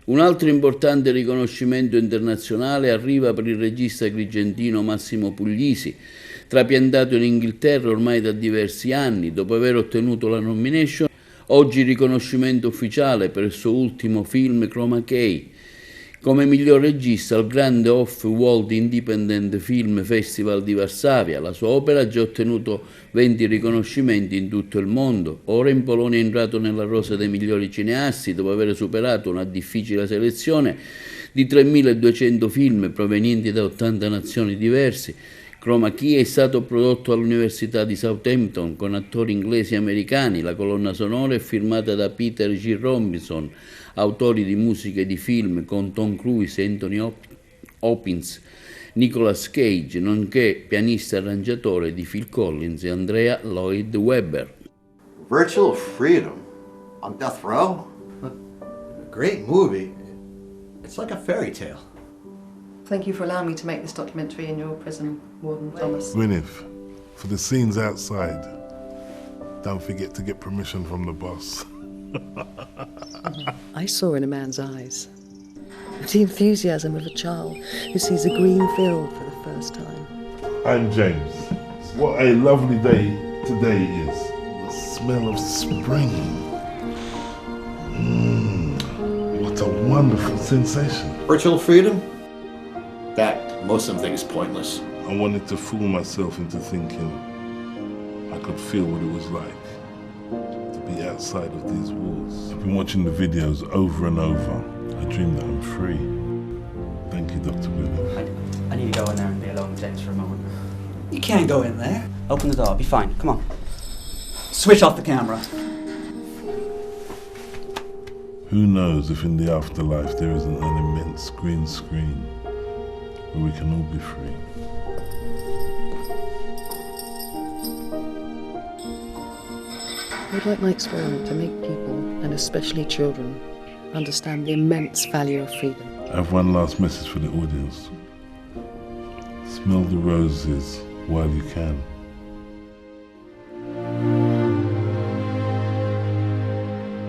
Un altro importante riconoscimento internazionale arriva per il regista agrigentino Massimo Puglisi, trapiantato in Inghilterra ormai da diversi anni, dopo aver ottenuto la nomination. Oggi riconoscimento ufficiale per il suo ultimo film Chroma Key, come miglior regista al grande Off-World Independent Film Festival di Varsavia. La sua opera ha già ottenuto 20 riconoscimenti in tutto il mondo. Ora in Polonia è entrato nella rosa dei migliori cineasti dopo aver superato una difficile selezione di 3.200 film provenienti da 80 nazioni diverse. Chroma Key è stato prodotto all'Università di Southampton con attori inglesi e americani. La colonna sonora è firmata da Peter G. Robinson, autori di musiche di film con Tom Cruise, Anthony Hopkins, Nicolas Cage, nonché pianista e arrangiatore di Phil Collins e Andrea Lloyd Webber. Virtual freedom on death row? A great movie. It's like a fairy tale. Thank you for allowing me to make this documentary in your prison, Warden Thomas. Gwyneth, for the scenes outside, don't forget to get permission from the boss. I saw in a man's eyes the enthusiasm of a child who sees a green field for the first time. I'm James. What a lovely day today is. The smell of spring. What a wonderful sensation. Virtual freedom? That Muslim thing is pointless. I wanted to fool myself into thinking I could feel what it was like to be outside of these walls. I've been watching the videos over and over. I dream that I'm free. Thank you, Dr. Gwyneth. I need to go in there and be alone with James for a moment. You can't go in there. Open the door, I'll be fine. Come on. Switch off the camera. Who knows if in the afterlife there isn't an immense green screen where we can all be free. I would like my experiment to make people, and especially children, understand the immense value of freedom. I have one last message for the audience. Smell the roses while you can.